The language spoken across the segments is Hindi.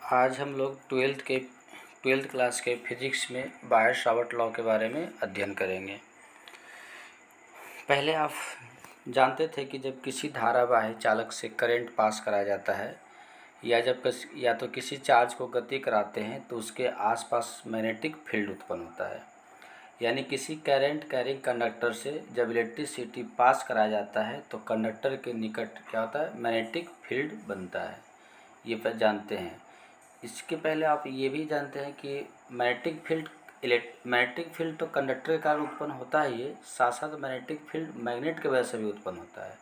आज हम लोग ट्वेल्थ क्लास के फिजिक्स में बायर-सावर्ट लॉ के बारे में अध्ययन करेंगे। पहले आप जानते थे कि जब किसी धारावाही चालक से करंट पास कराया जाता है या तो किसी चार्ज को गति कराते हैं तो उसके आसपास मैग्नेटिक फील्ड उत्पन्न होता है। यानी किसी करंट कैरिंग कंडक्टर से जब इलेक्ट्रिसिटी पास कराया जाता है तो कंडक्टर के निकट क्या होता है, मैग्नेटिक फील्ड बनता है। ये पर जानते हैं। इसके पहले आप ये भी जानते हैं कि मैग्नेटिक फील्ड तो कंडक्टर के कारण उत्पन्न होता है, ये साथ साथ मैग्नेटिक फील्ड मैग्नेट की वजह से भी उत्पन्न होता है।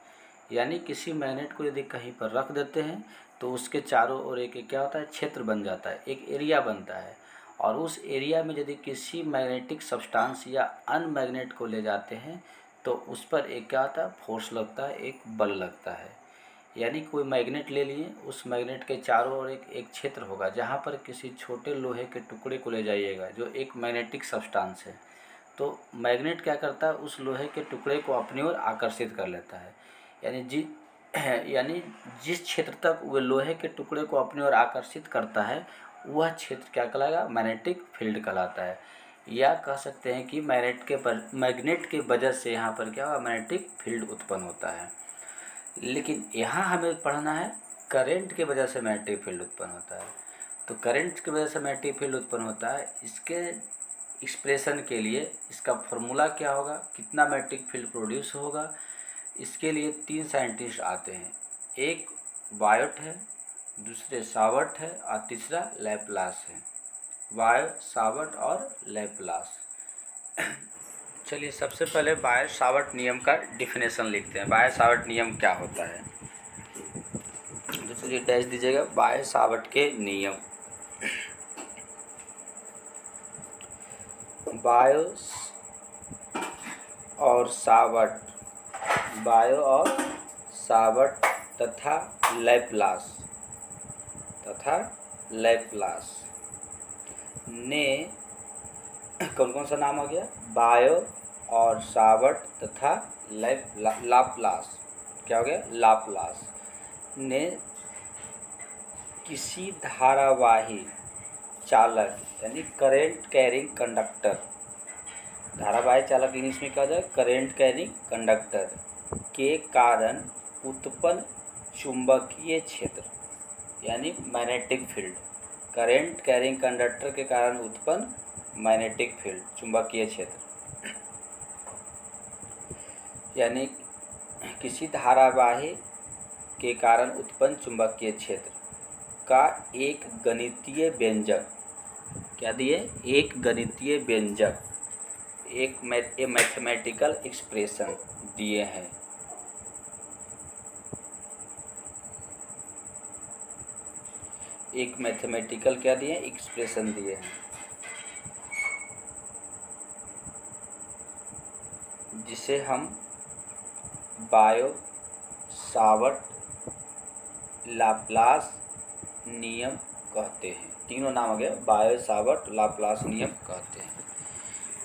यानी किसी मैग्नेट को यदि कहीं पर रख देते हैं तो उसके चारों ओर एक क्या होता है, क्षेत्र बन जाता है, एक एरिया बनता है। और उस एरिया में यदि किसी मैग्नेटिक सब्सटेंस या अनमैग्नेट को ले जाते हैं तो उस पर एक क्या होता है, फोर्स लगता है, एक बल लगता है। यानी कोई मैग्नेट ले लिए, उस मैग्नेट के चारों ओर एक क्षेत्र होगा जहाँ पर किसी छोटे लोहे के टुकड़े को ले जाइएगा जो एक मैग्नेटिक सब्सटेंस है, तो मैग्नेट क्या करता है, उस लोहे के टुकड़े को अपनी ओर आकर्षित कर लेता है। यानी जिस क्षेत्र तक वह लोहे के टुकड़े को अपनी ओर आकर्षित करता है वह क्षेत्र क्या कहलाएगा, मैग्नेटिक फील्ड कहलाता है। या कह सकते हैं कि मैग्नेट के वजह से यहाँ पर क्या होगा, मैग्नेटिक फील्ड उत्पन्न होता है। लेकिन यहाँ हमें पढ़ना है करंट के वजह से मैग्नेटिक फील्ड उत्पन्न होता है। तो करंट की वजह से मैग्नेटिक फील्ड उत्पन्न होता है, इसके एक्सप्रेशन के लिए इसका फॉर्मूला क्या होगा, कितना मैग्नेटिक फील्ड प्रोड्यूस होगा, इसके लिए 3 साइंटिस्ट आते हैं। एक बायोट है, दूसरे सावर्ट है और तीसरा लैपलास है। बायोट, सावर्ट और लैपलास। चलिए सबसे पहले बायर-सावर्ट नियम का डिफिनेशन लिखते हैं। बायर-सावर्ट नियम क्या होता है, तो चलिए डैश दीजिएगा, बायर-सावर्ट के नियम। बायो और सावर्ट तथा लैपलास ने कौन कौन सा नाम आ गया, बायो और सावर्ट तथा लाप्लास, क्या हो गया, लाप्लास ने किसी धारावाही चालक यानी करेंट कैरिंग कंडक्टर, धारावाही चालक इंग्लिश में क्या हो जाए, करेंट कैरिंग कंडक्टर के कारण उत्पन्न चुंबकीय क्षेत्र यानी magnetic field, current carrying conductor के कारण उत्पन्न मैग्नेटिक फील्ड, चुंबकीय क्षेत्र, यानी किसी धारावाही के कारण उत्पन्न चुंबकीय क्षेत्र का एक गणितीय व्यंजक, क्या दिए, एक गणितीय व्यंजक, एक मैथमेटिकल एक्सप्रेशन दिए हैं। एक मैथमेटिकल क्या दिए, एक्सप्रेशन दिए हैं, जिसे हम बायो सावर्ट लाप्लास नियम कहते हैं। तीनों नाम आ गया, बायो सावर्ट लाप्लास नियम कहते हैं।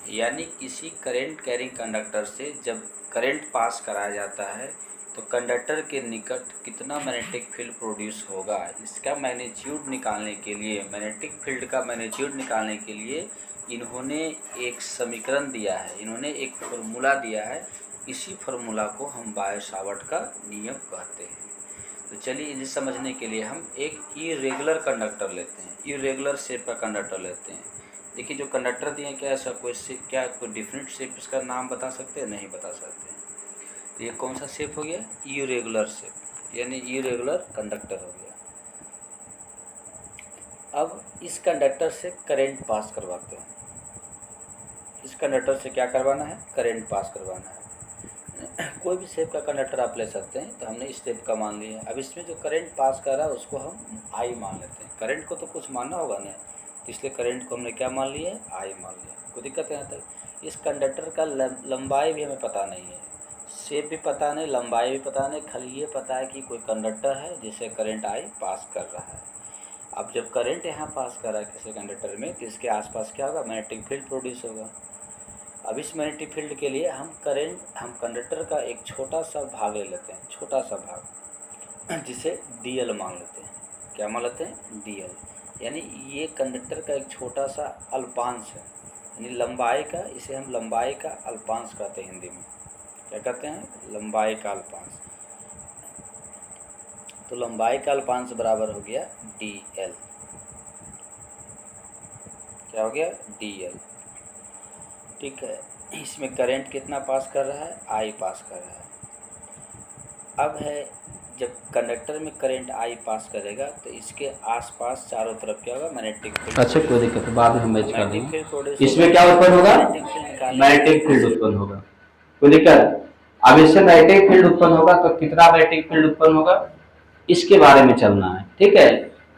यानी किसी करंट कैरिंग कंडक्टर से जब करंट पास कराया जाता है तो कंडक्टर के निकट कितना मैग्नेटिक फील्ड प्रोड्यूस होगा, इसका मैग्नीट्यूड निकालने के लिए, मैग्नेटिक फील्ड का मैग्नीट्यूड निकालने के लिए इन्होंने एक समीकरण दिया है, इन्होंने एक फार्मूला दिया है। इसी फार्मूला को हम बायो-सावर्ट का नियम कहते हैं। तो चलिए इसे समझने के लिए हम एक इरेगुलर कंडक्टर लेते हैं, इरेगुलर शेप का कंडक्टर लेते हैं। देखिए जो कंडक्टर दिए हैं, क्या ऐसा कोई डिफरेंट शेप इसका नाम बता सकते हैं, नहीं बता सकते हैं। तो ये कौन सा शेप हो गया, इरेगुलर शेप, यानी इरेगुलर कंडक्टर हो गया। अब इस कंडक्टर से करंट पास करवाते हैं, इस कंडक्टर से क्या करवाना है, करंट पास करवाना है। कोई भी शेप का कंडक्टर आप ले सकते हैं, तो हमने इस शेप का मान लिया। अब इसमें जो करंट पास कर रहा है उसको हम आई मान लेते हैं, करंट को तो कुछ मानना होगा ना, तो इसलिए करंट को हमने क्या मान लिया, आई मान लिया। कोई दिक्कत है यहाँ तक। इस कंडक्टर का लंबाई भी हमें पता नहीं है, शेप भी पता नहीं, लंबाई भी पता नहीं, खाली ये पता है कि कोई कंडक्टर है जिसे करंट आई पास कर रहा है। अब जब करंट यहाँ पास कर रहा है किसी कंडक्टर में, तो इसके आसपास क्या होगा, मैग्नेटिक फील्ड प्रोड्यूस होगा। अब इस मैग्नेटिक फील्ड के लिए हम कंडक्टर का एक छोटा सा भाग ले लेते हैं, छोटा सा भाग, जिसे डीएल मान लेते हैं। क्या मान लेते हैं, डीएल। यानी ये कंडक्टर का एक छोटा सा अल्पांश है, यानी लंबाई का, इसे हम लंबाई का अल्पांश कहते हैं हिंदी में। क्या कहते हैं? लंबाई का अल्पांश। तो लंबाई का अल्पांश बराबर हो गया dl। क्या हो गया? dl। ठीक है, इसमें करंट कितना पास कर रहा है? I पास कर रहा है। अब है, जब कंडक्टर में करंट I पास करेगा तो इसके आसपास चारों तरफ क्या होगा? Magnetic field. अच्छा, कोई दिक्कत है, बाद में हम मैच कर मैग्नेटिक देंगे। फील्ड प्रोड्यूस इसमें क्या उत्पन्न होगा? मैग्नेटिक फील्ड उत्पन्न होगा। कोई दिक्कत? अब इससे मैग्नेटिक फील्ड उत्पन्न होगा तो कितना मैग्नेटिक फील्ड उत्पन्न होगा, इसके बारे में चलना है। ठीक है,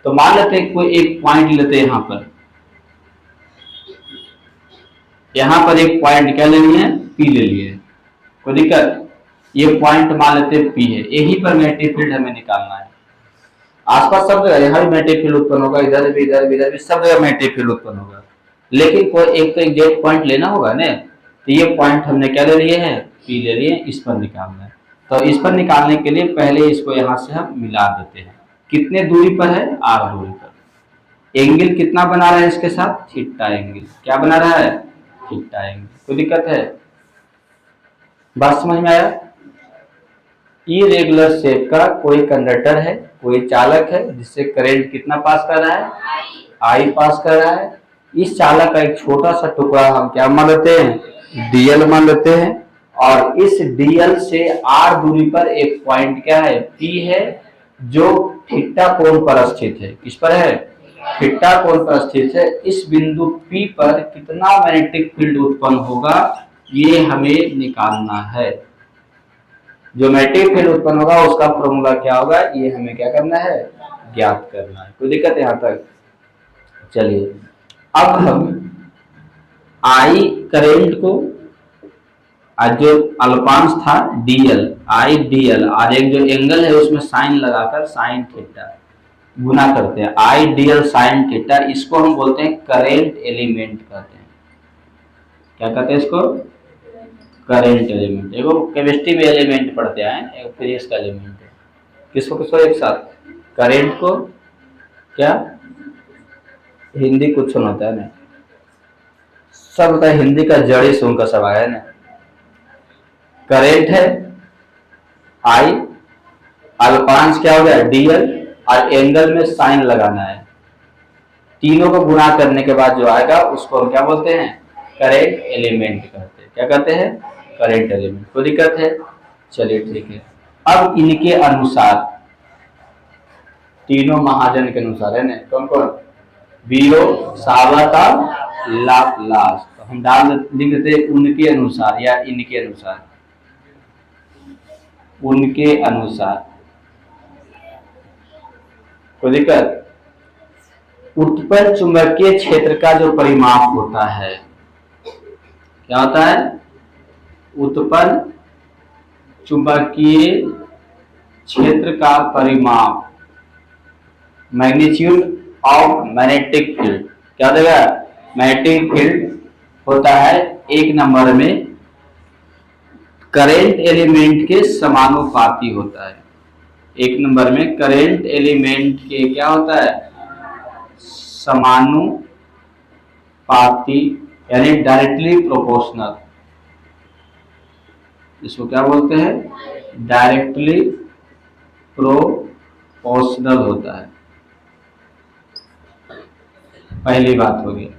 तो मान लेते हैं कोई एक पॉइंट लेते हैं, यहाँ पर एक पॉइंट क्या ले लिए? पी ले लिए। कोई दिक्कत? ये पॉइंट मान लेते हैं पी है, यहीं पर मैग्नेटिक फील्ड हमें निकालना है। आसपास सब जगह यहाँ भी मैग्नेटिक फील्ड उत्पन्न होगा, इधर भी, इधर भी, इधर भी, सब जगह मैग्नेटिक फील्ड उत्पन्न होगा। लेकिन कोई एक तो एग्जैक्ट पॉइंट लेना होगा ना, तो ये पॉइंट हमने क्या ले लिए हैं? पी ले लिए, इस पर निकालना है। तो इस पर निकालने के लिए पहले इसको यहाँ से हम मिला देते हैं। कितने दूरी पर है? आर दूरी पर। एंगल कितना बना रहा है इसके साथ? Theta angle. क्या बना रहा है? Theta angle. कोई दिक्कत है? बात समझ में आया? इरेगुलर शेप का कोई कंडक्टर है, कोई चालक है, जिससे करंट कितना पास कर रहा है? आई पास कर रहा है। इस चालक का एक छोटा सा टुकड़ा हम क्या मान लेते हैं? डीएल मान लेते हैं। और इस डीएल से आर दूरी पर एक पॉइंट क्या है? पी है, जो थीटा कोण पर स्थित है। किस पर है? थीटा कोण पर स्थित है। इस बिंदु पी पर कितना मैग्नेटिक फील्ड उत्पन्न होगा, ये हमें निकालना है। जो मैग्नेटिक फील्ड उत्पन्न होगा उसका फॉर्मूला क्या होगा, ये हमें क्या करना है? ज्ञात करना है। कोई दिक्कत है यहाँ तक? चलिए, अब हम आई करंट को, जो अल्पांश था डीएल, आई डीएल, और एक जो एंगल है उसमें साइन लगाकर साइन थीटा गुना करते हैं। आई डीएल साइन थीटा, इसको हम बोलते हैं करेंट एलिमेंट कहते हैं। क्या कहते हैं इसको? Current element. देखो केमिस्ट्री में एलिमेंट पढ़ते हैं, एक फिर इसका एलिमेंट है। किसको किसको एक साथ? करेंट को, क्या हिंदी कुछ सुना होता है ना, सब होता है, हिंदी का जड़ी सुन का सब आया ना। करेंट है आई, अल्पांश क्या हो गया? डीएल, और एंगल में साइन लगाना है। तीनों को गुणा करने के बाद जो आएगा उसको हम क्या बोलते हैं? करेंट एलिमेंट कहते हैं। क्या कहते हैं? Current element. कोई दिक्कत है? चलिए ठीक है। अब इनके अनुसार, तीनों महाजन के अनुसार है ना, कौन कौन? बीरो, सावरकर, लाप्लास। तो हम लिख देते उनके अनुसार या इनके अनुसार। उनके अनुसार। कोई दिक्कत? उत्पन्न चुंबकीय क्षेत्र का जो परिमाप होता है, क्या होता है? उत्पन्न चुंबकीय क्षेत्र का परिमाप, मैग्नीट्यूड ऑफ मैग्नेटिक फील्ड। क्या देगा? मैग्नेटिक फील्ड होता है एक नंबर में करेंट एलिमेंट के समानुपाती होता है। एक नंबर में करेंट एलिमेंट के क्या होता है? समानुपाती, यानी डायरेक्टली प्रोपोर्शनल। इसको क्या बोलते हैं? डायरेक्टली प्रोपोर्शनल होता है। पहली बात होगी,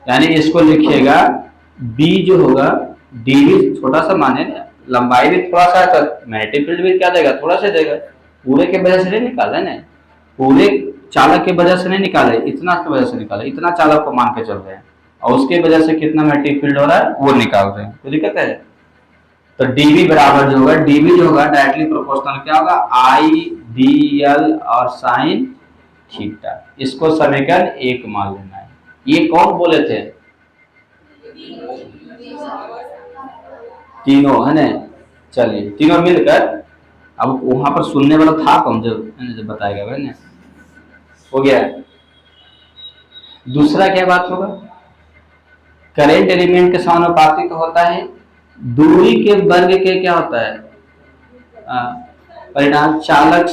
यानी इसको लिखिएगा बी जो होगा, डी भी छोटा सा माने ना, लंबाई भी थोड़ा सा, तो मैग्नेटिक फील्ड भी क्या देगा? थोड़ा सा देगा। पूरे के वजह से नहीं निकाला ना, पूरे चालक के वजह से नहीं निकाले, इतना की वजह से निकाले, इतना चालक को मान के चल रहे हैं, और उसके वजह से कितना मैग्नेटिक फील्ड हो रहा है वो निकाल रहे हैं। तो दिक्कत है? तो डीवी बराबर जो होगा, डीवी जो होगा डायरेक्टली प्रोपोर्शनल क्या होगा? आई डी एल और साइन थीटा। इसको समीकरण 1 मान लेना है। ये कौन बोले थे? तीनों है ना। चलिए, तीनों मिलकर, अब वहां पर सुनने वाला था कौन जो बताएगा भाई ना, हो गया। दूसरा क्या बात होगा? करेंट एलिमेंट के समानुपाती तो होता है, दूरी के वर्ग के क्या होता है? परिणाम चालक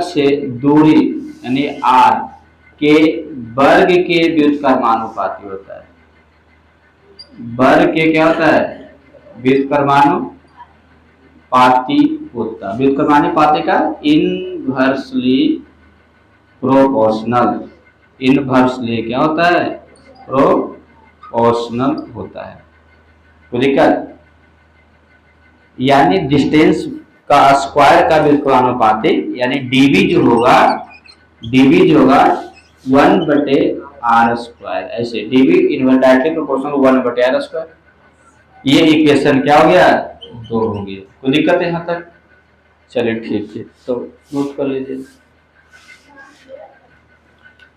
से दूरी यानी आर के वर्ग के व्युत्क्रमानुपाती होता है। वर्ग के क्या होता है? व्युत्क्रमानुपाती होता है। व्युत्क्रमानुपाती का इनवर्सली प्रोपोर्शनल। इनवर्सली क्या होता है? प्रोपोर्शनल होता है। तो दिक्कत यानी डिस्टेंस का स्क्वायर का व्युत्क्रमानुपाती यानी डीवी जो होगा 1/r²। ऐसे डीवी इनवर्सली प्रोपोर्शनल 1/r²। ये इक्वेशन क्या हो गया? 2 हो गया। कोई दिक्कत है यहाँ तक? चलिए ठीक है, तो नोट कर लीजिए।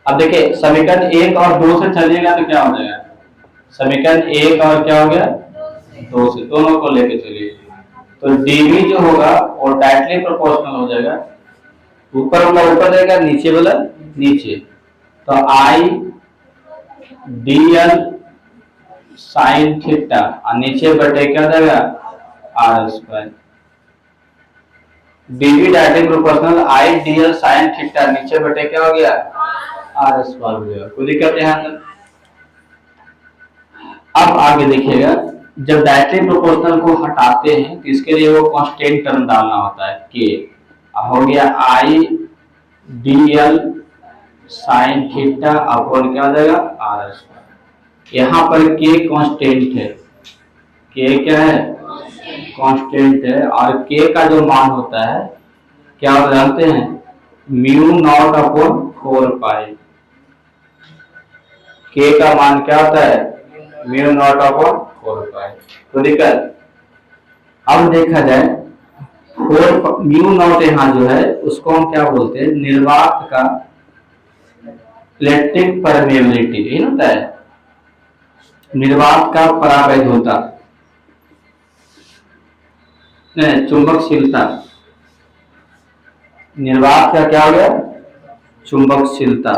अब देखिए समीकरण 1 और 2 से चलिएगा तो क्या हो जाएगा? समीकरण 1 और क्या हो गया? 2 से, दोनों को लेके चलिए। तो डीवी जो होगा वो डायरेक्टली प्रोपोर्शनल हो जाएगा। ऊपर वाला ऊपर जाएगा, नीचे वाला नीचे। तो आई डीएल साइन थीटा और नीचे बटे क्या हो जाएगा? r²। डीवी डायरेक्टली प्रोपोर्शनल आई डीएल साइन थीटा नीचे बटे क्या हो गया? r² हो जाएगा। कोई दिक्कत यहाँ तक? अब आगे देखिएगा, जब डायरेक्टली प्रोपोर्शनल को हटाते हैं तो इसके लिए वो कांस्टेंट टर्म डालना होता है के। हो गया आई डीएल साइन थीटा अपॉन क्या हो जाएगा? r²। यहाँ पर के कांस्टेंट है। के क्या है? कांस्टेंट है। और के का जो मान होता है क्या जानते हैं? म्यू नॉट अपॉन 4 पाई। के का मान क्या होता है? म्यू नॉट अपॉन 4 पाई। तो दिक्कत अब देखा जाए 4 म्यू नॉट यहाँ जो है उसको हम क्या बोलते हैं? निर्वात का इलेक्ट्रिक परमेबिलिटी, यही होता है निर्वात का परावैधता, नहीं चुंबकशीलता। निर्वात का क्या हो गया? चुंबकशीलता।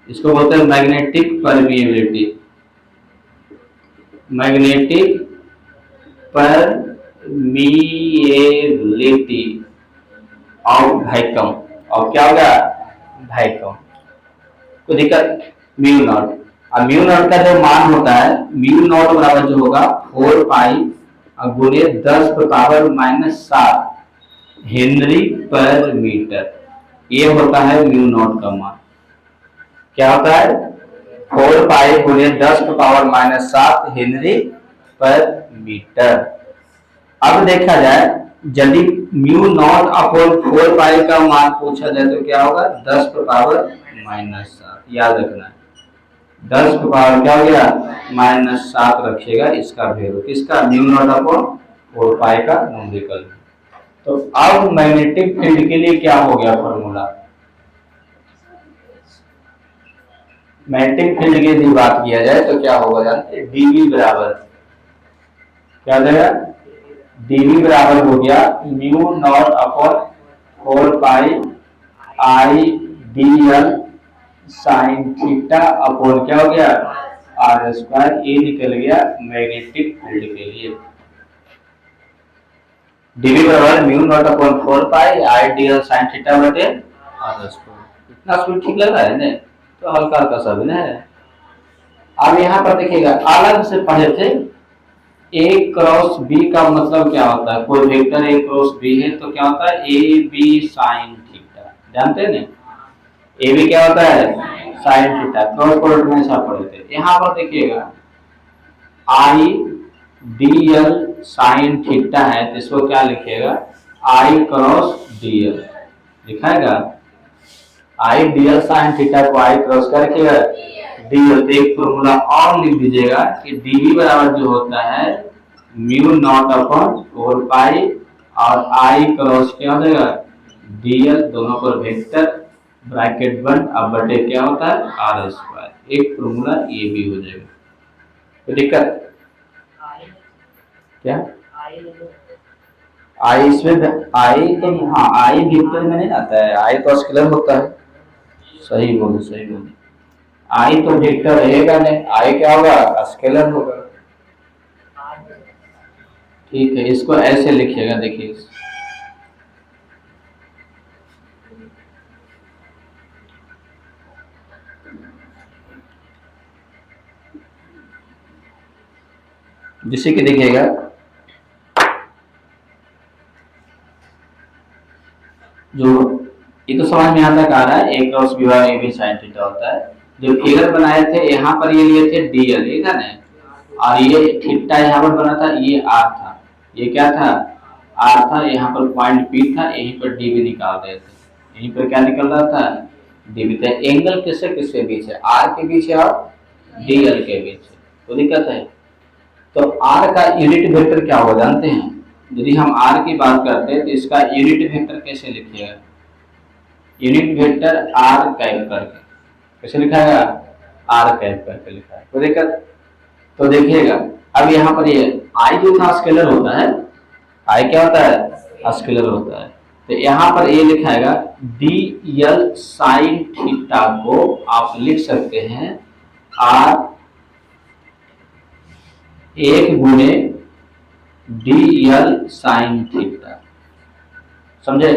इसको बोलते हैं magnetic permeability. Magnetic permeability of vacuum. और क्या होगा? वैक्यूम। कोई दिक्कत? Mu naught. अब म्यू नॉट का जो मान होता है, म्यू नॉट बराबर जो होगा 4 पाई गुणे 10⁻⁻7 हेनरी पर मीटर। ये होता है म्यू नॉट का मान। क्या होता है? 4 पाई गुणे 10⁻⁻7 हेनरी पर मीटर। अब देखा जाए यदि म्यू नॉट अपॉन 4 पाई का मान पूछा जाए तो क्या होगा? 10⁻⁻7। याद रखना है 10 क्या हो गया? -7 रखिएगा इसका वैल्यू। किसका? म्यू नॉट अपॉन 4 पाई का न्यूमेरिकल। तो अब मैग्नेटिक फील्ड के लिए क्या हो गया फॉर्मूला? मैग्नेटिक फील्ड की यदि बात किया जाए तो क्या होगा जानते हैं? डीवी बराबर क्या हो जाएगा? डीवी बराबर हो गया म्यू नॉट अपॉन 4 पाई आई डीएल साइन थीटा अपॉन क्या हो गया? r²। ये निकल गया मैग्नेटिक फील्ड के लिए। डीवी बराबर म्यू नॉट अपॉन 4 पाई आई डीएल साइन थीटा बटे r²। इतना स्पीड ठीक लग रहा है ना? तो हल्का हल्का सा भी है। अब यहाँ पर देखिएगा अलग से पढ़े थे a क्रॉस b का मतलब क्या होता है? कोई वेक्टर a क्रॉस b है तो क्या होता है? A B sine theta. जानते हैं ना? ए बी क्या होता है? Sine theta. क्रॉस प्रोडक्ट में ऐसा पढ़े थे। यहाँ पर देखिएगा I D L sine theta है तो इसको क्या लिखिएगा? आई क्रॉस डी एल लिखाएगा। I D L sine theta को आई क्रॉस कर रखिएगा डी एल। तो एक फॉर्मूला और लिख दीजिएगा कि डीवी बराबर जो होता है म्यू नॉट अपॉन 4 पाई और आई क्रॉस क्या हो जाएगा? D L. दोनों पर वेक्टर ब्रैकेट 1 अब बटे क्या होता है? r²। एक फॉर्मूला ये भी हो जाएगा। तो दिक्कत क्या? आई इसमें आई तो हाँ आई वेक्टर में नहीं आता है। आई तो स्केलर होता है। सही बोले सही बोले। आई तो वेक्टर रहेगा नहीं। आई क्या होगा? स्केलर होगा। ठीक है, इसको ऐसे लिखिएगा। देखिए जिससे कि देखिएगा जो ये तो समझ में यहाँ तक आ रहा है, a cross b by ab sin theta होता है। जो फिगर बनाए थे यहाँ पर ये लिए थे dl, ये था ना, और ये थीटा यहाँ पर बना था, ये r था, ये क्या था r था, यहाँ पर पॉइंट p था, यहीं पर db निकाल रहे थे, यहीं पर क्या निकल रहा था db था। एंगल किससे किसके बीच है, r के बीच है और dl के बीच है, तो दिक्कत है। तो r का यूनिट वेक्टर क्या होगा जानते हैं, यदि हम r की बात करते हैं तो इसका यूनिट वेक्टर कैसे लिखिएगा, यूनिट वेक्टर r कैप करके कैसे लिखा है, r कैप करके लिखा है, कोई दिक्कत। तो देखिएगा अब यहाँ पर ये i जो था स्केलर होता है, i क्या होता है स्केलर होता है, तो यहाँ पर ये लिखाएगा dl sin थीटा को आप लिख सकते हैं r 1 गुणे dl sin थीटा, समझे।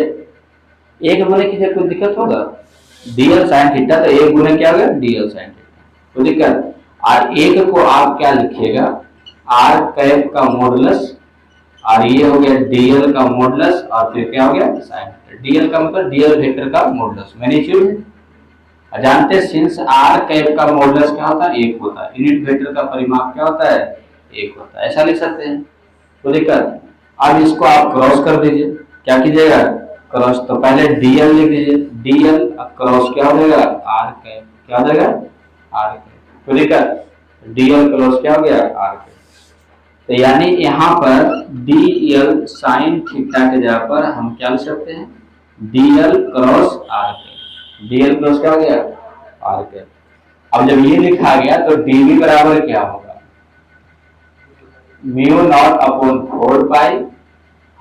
एक गुणे की कोई दिक्कत होगा, dl sin थीटा तो एक गुणे क्या होगा dl sin थीटा, कोई दिक्कत। और एक को आप क्या लिखिएगा r कैप का मॉडुलस, और ये हो गया dl का मॉडुलस, और फिर क्या हो गया sin थीटा। dl का मतलब dl वेक्टर का मॉडुलस, मैग्नीट्यूड जानते हैं, सिंस r कैप का मॉडुलस क्या होता है 1 होता है, यूनिट वेक्टर का परिमाप क्या होता है 1 होता है, ऐसा लिख सकते हैं, कोई दिक्कत। अब इसको आप क्रॉस कर दीजिए, क्या कीजिएगा क्रॉस, तो पहले dl लिख दीजिए, dl क्रॉस क्या हो जाएगा r कैप, क्या हो जाएगा r कैप, कोई दिक्कत, dl क्रॉस क्या हो गया r कैप। तो यानी यहाँ पर dl sin थीटा के जगह पर हम क्या लिख सकते हैं dl cross r cap, dl cross क्या हो गया r कैप। अब जब ये लिखा गया तो dv बराबर क्या होगा म्यू नॉट अपॉन 4 पाई,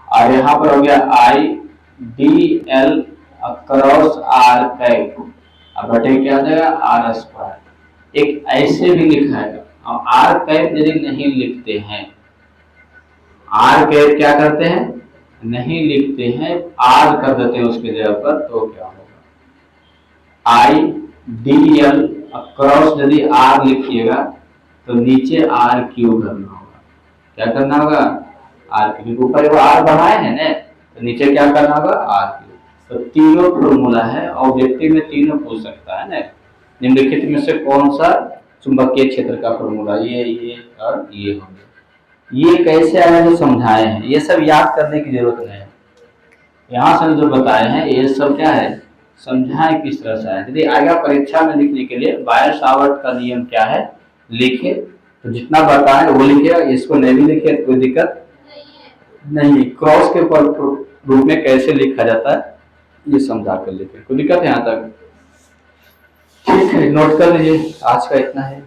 और यहाँ पर हो गया i dl cross r cap, अब बटे क्या हो जाएगा r स्क्वायर। एक ऐसे भी लिखा है, अब r कैप यदि नहीं लिखते हैं, r कैप क्या करते हैं नहीं लिखते हैं, r कर देते हैं उसके जगह पर, तो क्या होगा i dl क्रॉस, यदि r लिखिएगा तो नीचे r क्यूब करना होगा, क्या करना होगा r क्यूब, ऊपर वो r बनाए हैं ना, तो नीचे क्या करना होगा r क्यूब। तो तीनों फॉर्मूला है, ऑब्जेक्टिव में तीनों पूछ सकता है ना, निम्नलिखित में से कौन सा चुंबकीय क्षेत्र का फॉर्मूला, ये और ये हो गया। ये कैसे आया जो समझाए हैं, ये सब याद करने की जरूरत नहीं है, यहाँ से जो बताए हैं ये सब क्या है समझाएं किस तरह से आए। यदि आएगा परीक्षा में लिखने के लिए बायर सावर्ट का नियम क्या है लिखे, तो जितना बताएं वो लिखिएगा, इसको नहीं भी लिखे कोई दिक्कत नहीं, क्रॉस के रूप में कैसे लिखा जाता है ये समझा कर लिखे, कोई दिक्कत है यहाँ तक, ठीक है नोट कर लीजिए। आज का इतना है।